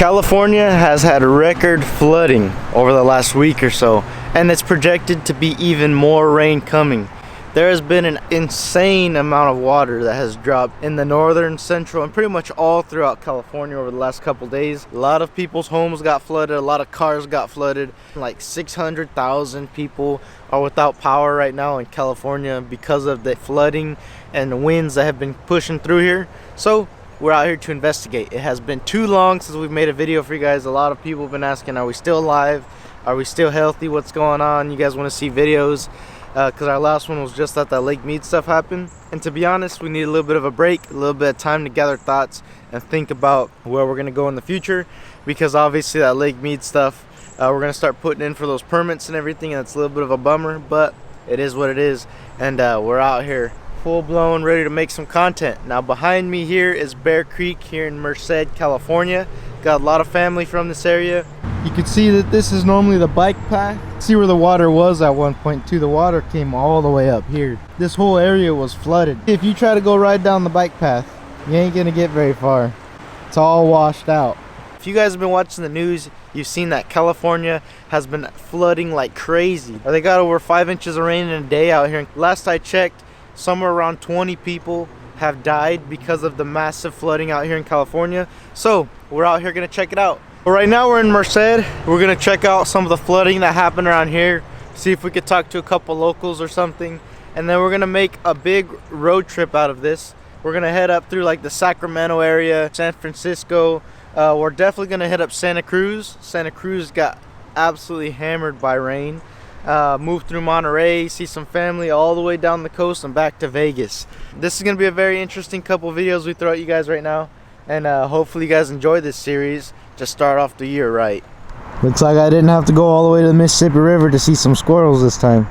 California has had record flooding over the last week or so, and it's projected to be even more rain coming. There has been an insane amount of water that has dropped in the northern, central, and pretty much all throughout California over the last couple days. A lot of people's homes got flooded, a lot of cars got flooded. Like 600,000 people are without power right now in California because of the flooding and the winds that have been pushing through here. So we're out here to investigate. It has been too long since we've made a video for you guys. A lot of people have been asking, are we still alive? Are we still healthy? What's going on? You guys want to see videos? Because our last one was just that Lake Mead stuff happened. And to be honest, we need a little bit of a break, a little bit of time to gather thoughts and think about where we're going to go in the future. Because obviously that Lake Mead stuff, we're going to start putting in for those permits and everything. And it's a little bit of a bummer, but it is what it is. And we're out here full blown ready to make some content. Now behind me here is Bear Creek here in Merced, California. Got a lot of family from this area. You can see that this is normally the bike path. See where the water was at one point too. The water came all the way up here. This whole area was flooded. If you try to go ride down the bike path, you ain't gonna get very far. It's all washed out. If you guys have been watching the news, you've seen that California has been flooding like crazy. They got over 5 inches of rain in a day out here. Last I checked, somewhere around 20 people have died because of the massive flooding out here in California. So we're out here gonna check it out. But right now we're in Merced. We're gonna check out some of the flooding that happened around here, see if we could talk to a couple locals or something, and then we're gonna make a big road trip out of this. We're gonna head up through like the Sacramento area, San Francisco. We're definitely gonna hit up Santa Cruz. Santa Cruz got absolutely hammered by rain. Move through Monterey, see some family all the way down the coast and back to Vegas. This is gonna be a very interesting couple of videos we throw at you guys right now, and hopefully you guys enjoy this series. Just start off the year right. Looks like I didn't have to go all the way to the Mississippi River to see some squirrels this time.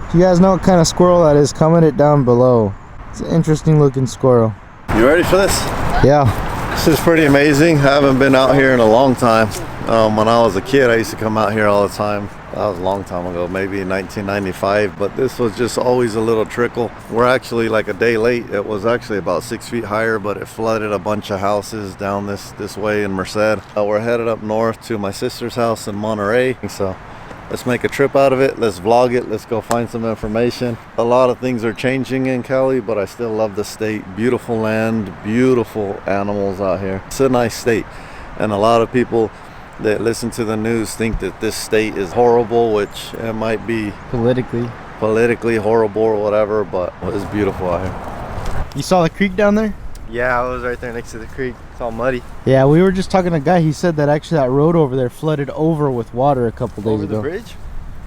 If you guys know what kind of squirrel that is, comment it down below. It's an interesting looking squirrel. You ready for this? Yeah. This is pretty amazing. I haven't been out here in a long time. When I was a kid, I used to come out here all the time. That was a long time ago, maybe in 1995, but this was just always a little trickle. We're actually like a day late. It was actually about 6 feet higher, but it flooded a bunch of houses down this way in Merced. We're headed up north to my sister's house in Monterey, so let's make a trip out of it. Let's vlog it. Let's go find some information. A lot of things are changing in Cali, but I still love the state. Beautiful land, beautiful animals out here. It's a nice state, and a lot of people that listen to the news think that this state is horrible, which it might be politically horrible or whatever, but it's beautiful out here. You saw the creek down there? Yeah, I was right there next to the creek. It's all muddy. Yeah, we were just talking to a guy. He said that actually that road over there flooded over with water a couple days ago. Over the bridge?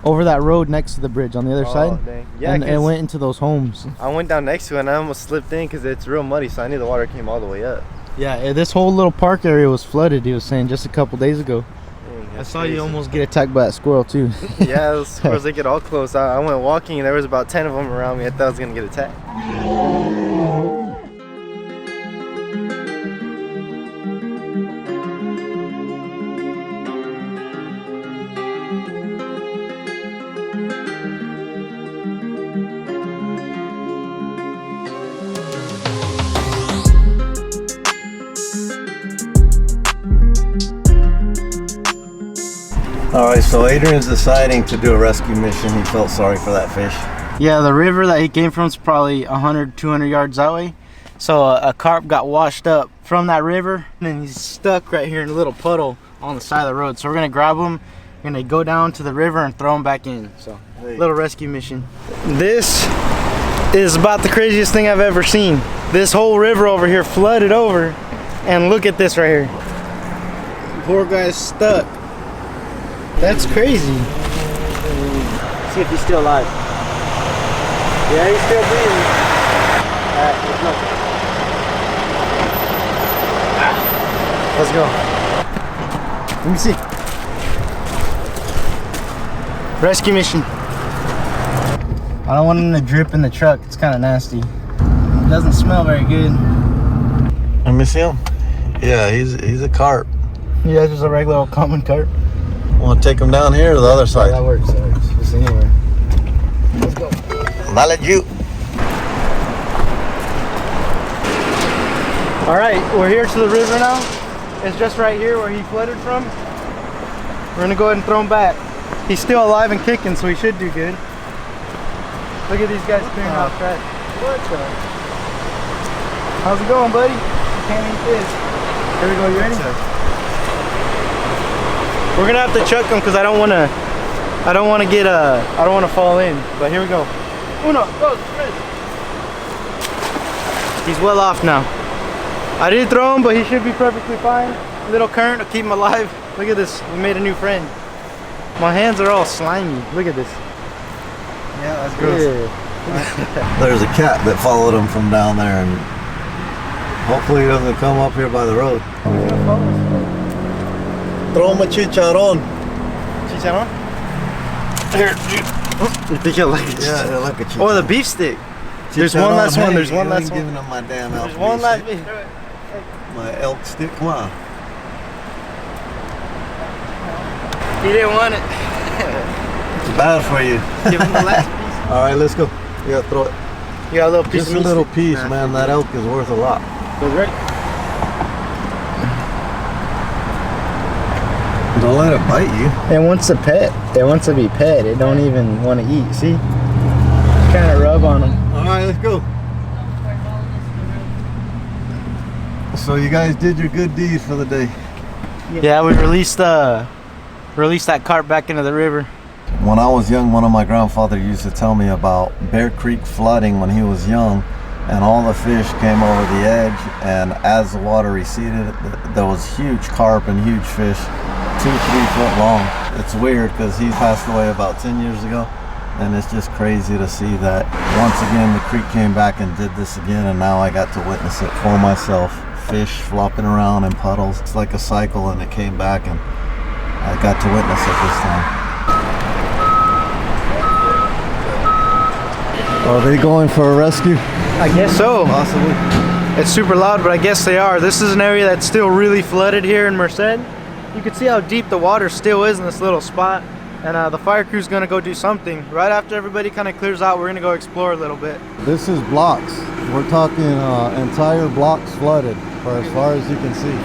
Over that road next to the bridge on the other side. Dang. Yeah, and it went into those homes. I went down next to it and I almost slipped in because it's real muddy, so I knew the water came all the way up. Yeah, this whole little park area was flooded, he was saying, just a couple days ago. Dang, I saw crazy. You almost get attacked by that squirrel too. Yeah, those squirrels, they get all close. I went walking and there was about 10 of them around me. I thought I was going to get attacked. Alright, so Adrian's deciding to do a rescue mission. He felt sorry for that fish. Yeah, the river that he came from is probably 100, 200 yards that way. So a carp got washed up from that river, and then he's stuck right here in a little puddle on the side of the road. So we're going to grab him, we're going to go down to the river and throw him back in. So, little rescue mission. This is about the craziest thing I've ever seen. This whole river over here flooded over, and look at this right here. Poor guy's stuck. That's crazy. See if he's still alive. Yeah, he's still breathing. Alright, let's go. Let me see. Rescue mission. I don't want him to drip in the truck. It's kind of nasty. It doesn't smell very good. Let me see him. Yeah, he's a carp. Yeah, just a regular old common carp. Want to take him down here or the other side? Yeah, that works. Just anywhere. Let's go. I'll let you. All right, we're here to the river now. is just right here where he flooded from. We're gonna go ahead and throw him back. He's still alive and kicking, so he should do good. Look at these guys clearing out trash. What the? How's it going, buddy? You can't eat this. Here we go, you ready? We're gonna have to chuck him because I don't wanna fall in. But here we go. Uno, dos, tres. He's well off now. I did throw him, but he should be perfectly fine. A little current will keep him alive. Look at this, we made a new friend. My hands are all slimy. Look at this. Yeah, that's gross. Yeah. There's a cat that followed him from down there, and hopefully he doesn't come up here by the road. Throw him a chicharron. Chicharron? Here. You think he'll like it? Yeah, he'll like a chicharron. Oh, the beef stick. There's one last one. There's one last one. Giving him my damn elk. There's one last beef. My elk stick. Come on. He didn't want it. It's bad for you. Give him the last piece. All right, let's go. You gotta throw it. You got a little piece Just of meat. a little piece, man. That elk is worth a lot. Ready? Don't let it bite you. It wants to pet. It wants to be pet. It don't even want to eat. See? Kind of rub on them. All right, let's go. So you guys did your good deed for the day. Yeah, we released that carp back into the river. When I was young, one of my grandfather used to tell me about Bear Creek flooding when he was young, and all the fish came over the edge, and as the water receded, there was huge carp and huge fish, 2-3 foot long. It's weird because he passed away about 10 years ago, and it's just crazy to see that once again the creek came back and did this again, and now I got to witness it for myself. Fish flopping around in puddles. It's like a cycle, and it came back, and I got to witness it this time. Are they going for a rescue? I guess so. Possibly. It's super loud, but I guess they are. This is an area that's still really flooded here in Merced. You can see how deep the water still is in this little spot. And the fire crew's gonna go do something. Right after everybody kind of clears out, we're gonna go explore a little bit. This is blocks. We're talking entire blocks flooded for as far as you can see.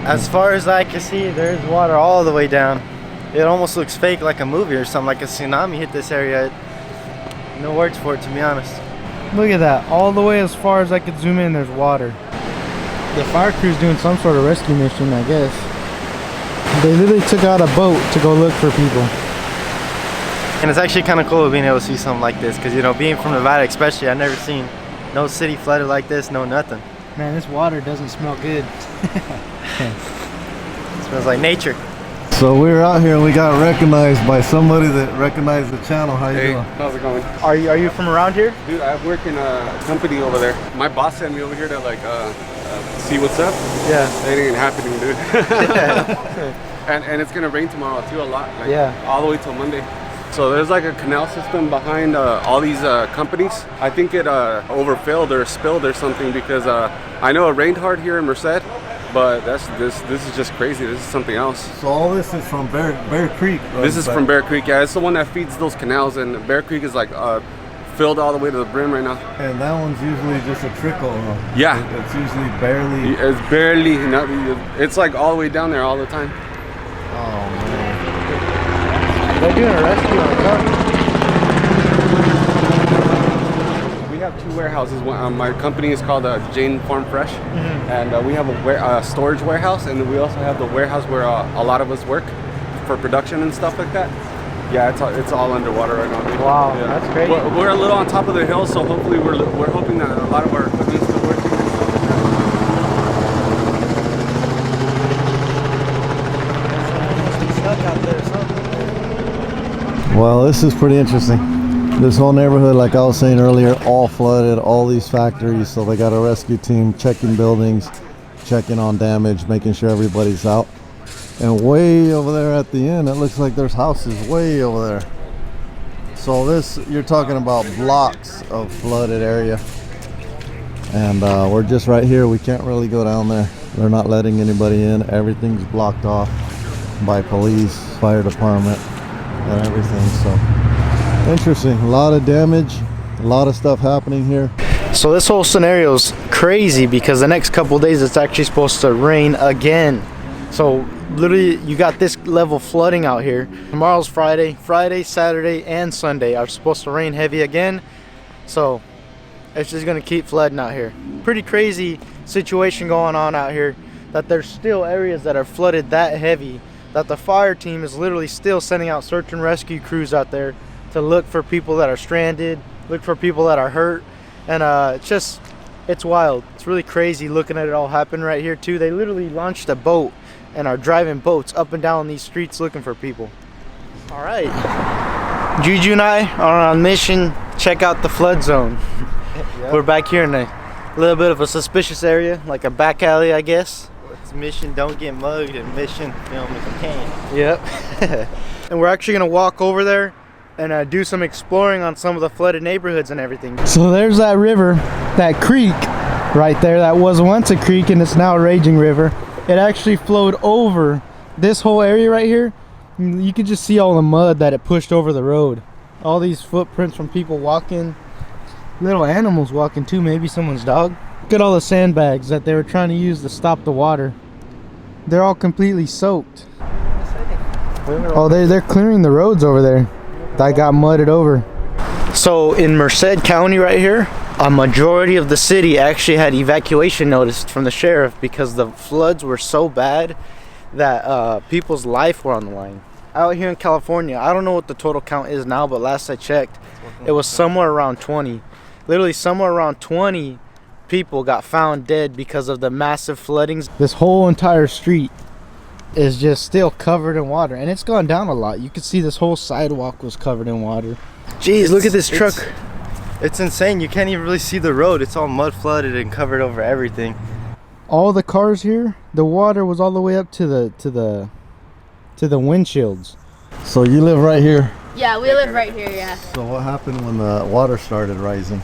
As far as I can see, there's water all the way down. It almost looks fake, like a movie or something, like a tsunami hit this area. No words for it, to be honest. Look at that. All the way as far as I could zoom in, there's water. The fire crew's doing some sort of rescue mission, I guess. They literally took out a boat to go look for people. And it's actually kind of cool being able to see something like this, because, you know, being from Nevada especially, I've never seen no city flooded like this, no nothing. Man, this water doesn't smell good. It smells like nature. So we were out here and we got recognized by somebody that recognized the channel. How you doing? How's it going? Are you from around here? Dude, I work in a company over there. My boss sent me over here to like see what's up. Yeah. It ain't happening, dude. and it's gonna rain tomorrow too, a lot. Like, yeah. All the way till Monday. So there's like a canal system behind all these companies. I think it overfilled or spilled or something, because I know it rained hard here in Merced, but this is just crazy. This is something else. So all this is from Bear Creek, right? This is from Bear Creek. Yeah, it's the one that feeds those canals, and Bear Creek is like filled all the way to the brim right now. And that one's usually just a trickle. Yeah. It's usually barely. It's barely. It's like all the way down there all the time. Oh man. They're doing a rescue on a car. We have two warehouses. My company is called Jane Farm Fresh, and we have a storage warehouse, and we also have the warehouse where a lot of us work for production and stuff like that. Yeah, it's all underwater right now. Dude. Wow, yeah. That's crazy. We're a little on top of the hill, so hopefully we're hoping that a lot of our equipment is still working. Well, this is pretty interesting. This whole neighborhood, like I was saying earlier, all flooded, all these factories. So they got a rescue team checking buildings, checking on damage, making sure everybody's out. And way over there at the end, it looks like there's houses way over there. So this, you're talking about blocks of flooded area. And we're just right here. We can't really go down there. They're not letting anybody in. Everything's blocked off by police, fire department, and everything. So interesting. A lot of damage, a lot of stuff happening here. So this whole scenario is crazy because the next couple days it's actually supposed to rain again. So literally you got this level flooding out here. Tomorrow's Friday, Saturday, and Sunday are supposed to rain heavy again. So it's just gonna keep flooding out here. Pretty crazy situation going on out here, that there's still areas that are flooded that heavy that the fire team is literally still sending out search and rescue crews out there to look for people that are stranded, look for people that are hurt. And it's wild. It's really crazy looking at it all happen right here too. They literally launched a boat and are driving boats up and down these streets looking for people. All right, Juju and I are on mission. Check out the flood zone. Yep. We're back here in a little bit of a suspicious area, like a back alley, I guess. It's mission don't get mugged and mission film if you can. Yep. And we're actually gonna walk over there and do some exploring on some of the flooded neighborhoods and everything. So there's that river, that creek right there that was once a creek and it's now a raging river. It actually flowed over this whole area right here. You could just see all the mud that it pushed over the road. All these footprints from people walking, little animals walking too, maybe someone's dog. Look at all the sandbags that they were trying to use to stop the water. They're all completely soaked. Oh, they're clearing the roads over there that got mudded over. So in Merced County right here, a majority of the city actually had evacuation notice from the sheriff because the floods were so bad that people's life were on the line. Out here in California, I don't know what the total count is now, but last I checked, it was somewhere around 20. Literally somewhere around 20 people got found dead because of the massive floodings. This whole entire street is just still covered in water, and it's gone down a lot. You could see this whole sidewalk was covered in water. Jeez, look at this truck. It's insane. You can't even really see the road. It's all mud flooded and covered over everything. All the cars here, the water was all the way up to the windshields. So you live right here. Yeah, we live right here, yeah. So what happened when the water started rising?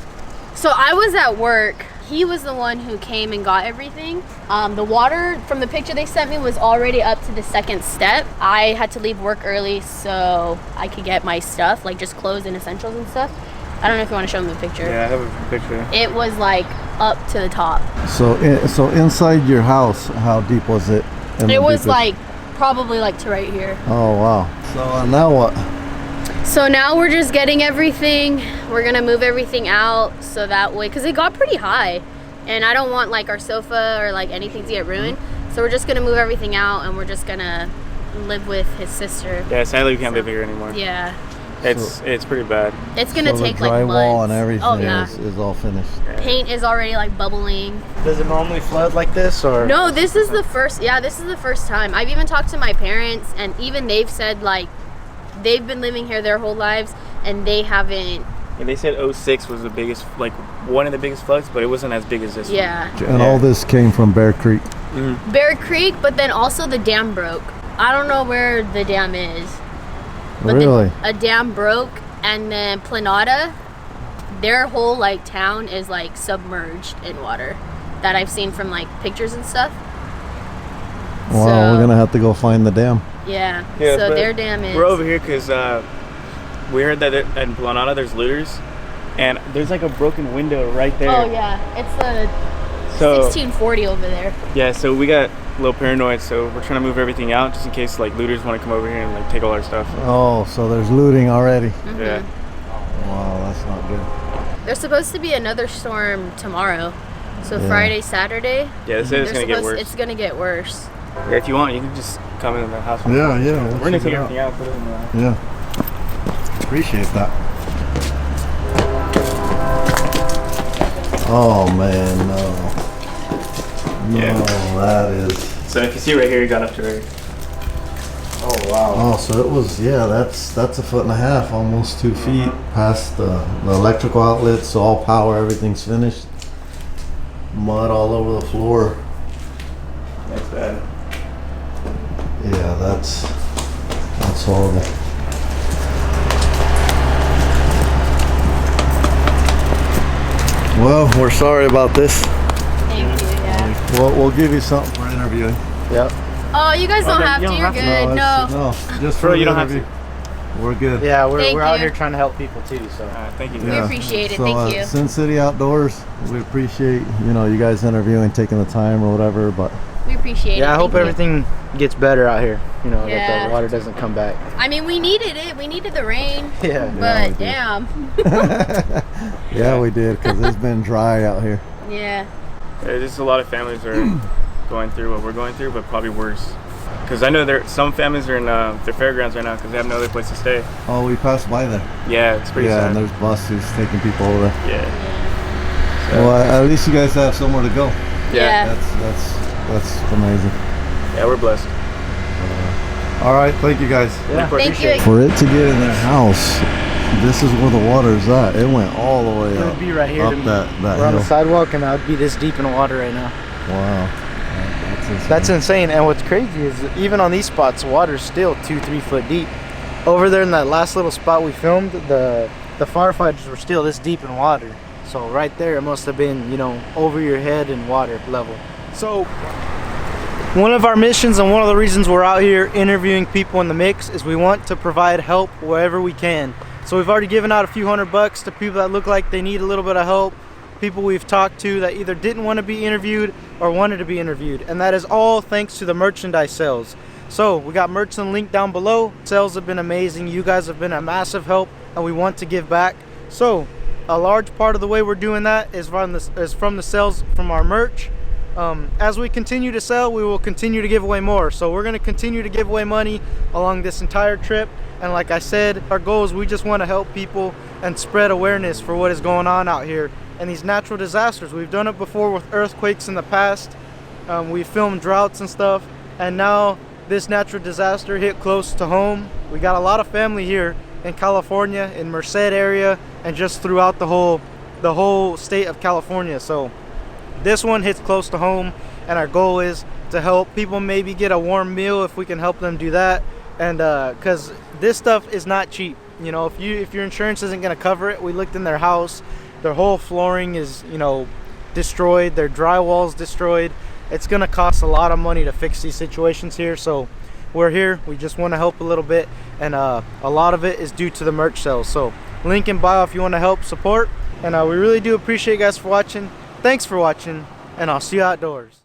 So I was at work. He was the one who came and got everything. The water from the picture they sent me was already up to the second step. I had to leave work early so I could get my stuff, like just clothes and essentials and stuff. I don't know if you want to show them the picture. Yeah, I have a picture. It was like up to the top. So inside your house, how deep was it? It was like probably like to right here. Oh wow. So now what? So now we're just getting everything. We're gonna move everything out so that way, because it got pretty high and I don't want like our sofa or like anything to get ruined. So we're just gonna move everything out and we're just gonna live with his sister. Yeah, sadly we can't live here anymore. Yeah. It's pretty bad. It's gonna take like months. The drywall and everything is all finished. Paint is already like bubbling. Does it normally flood like this, or? No, this is the first. Yeah, this is the first time. I've even talked to my parents, and even they've said like they've been living here their whole lives, and they haven't. Yeah, they said 06 was the biggest, like one of the biggest floods, but it wasn't as big as this one. And all this came from Bear Creek. Mm-hmm. Bear Creek, but then also the dam broke. I don't know where the dam is. But Really? A dam broke, and then Planada, their whole like town is like submerged in water that I've seen from like pictures and stuff. Wow, So, we're gonna have to go find the dam. Yeah, Yeah, so but their dam is. We're over here because we heard that in Planada there's looters, and there's like a broken window right there. Oh yeah, it's the 1640 over there. Yeah, so we got a little paranoid, so we're trying to move everything out just in case like looters want to come over here and like take all our stuff. Oh, so there's looting already. Mm-hmm. Yeah. Wow, that's not good. There's supposed to be another storm tomorrow, so Friday, Saturday. Yeah, this is gonna get worse. It's gonna get worse. Yeah, if you want, you can just come in the house. Yeah. We're gonna take everything out, put it in the house. Yeah. Appreciate that. Oh man, no. Yeah. No, that is. So if you see right here, it got up to right. Oh wow. Oh, so it was, that's 1.5 feet, almost 2 feet past the electrical outlets, so all power, everything's finished. Mud all over the floor. That's bad. Yeah, that's horrible. Well, we're sorry about this. Thank you. Yeah. We'll give you something for interviewing. Yep. Oh, you guys don't have to. You're good. No. No, just for Bro, the you don't have interview. we're good. Yeah, we're Thank out you. here trying to help people too. So Thank you. We appreciate it. So, Thank you. Sin City Outdoors, we appreciate, you know, you guys interviewing, taking the time or whatever, but We appreciate it. yeah, I hope Thank you. everything gets better out here. You know, that Yeah. the water doesn't come back. I mean, we needed it. We needed the rain. Yeah. But we did. damn. yeah, we did, because it's been dry out here. Yeah. Just a lot of families are going through what we're going through, but probably worse. Because I know some families are in their fairgrounds right now because they have no other place to stay. Oh, we passed by there. Yeah, it's pretty Yeah, sad. and there's buses taking people over. Yeah. Well, at least you guys have somewhere to go. Yeah. That's amazing. Yeah, we're blessed. All right, thank you guys. Yeah. Thank you. For it to get in their house, this is where the water is at. It went all the way It up. would be right here. Up to me. that We're on the hill. sidewalk, and I would be this deep in the water right now. Wow. That's insane. And what's crazy is even on these spots, water's still 2-3 foot deep. Over there in that last little spot we filmed, the firefighters were still this deep in water. So right there, it must have been, you know, over your head in water level. So one of our missions and one of the reasons we're out here interviewing people in the mix is we want to provide help wherever we can. So we've already given out a few $100 to people that look like they need a little bit of help. People we've talked to that either didn't want to be interviewed or wanted to be interviewed, and that is all thanks to the merchandise sales. So we got merch linked down below. Sales have been amazing. You guys have been a massive help, and we want to give back. So a large part of the way we're doing that is from the sales from our merch. As we continue to sell, we will continue to give away more. So we're going to continue to give away money along this entire trip. And like I said, our goal is we just want to help people and spread awareness for what is going on out here and these natural disasters. We've done it before with earthquakes in the past. We filmed droughts and stuff, and now this natural disaster hit close to home. We got a lot of family here in California, in Merced area, and just throughout the whole state of California. So this one hits close to home, and our goal is to help people maybe get a warm meal if we can help them do that. And because this stuff is not cheap, you know, if your insurance isn't going to cover it. We looked in their house. Their whole flooring is, you know, destroyed. Their drywall's destroyed. It's gonna cost a lot of money to fix these situations here. So we're here. We just want to help a little bit, and a lot of it is due to the merch sales. So link in bio if you want to help support. And we really do appreciate you guys for watching. Thanks for watching, and I'll see you outdoors.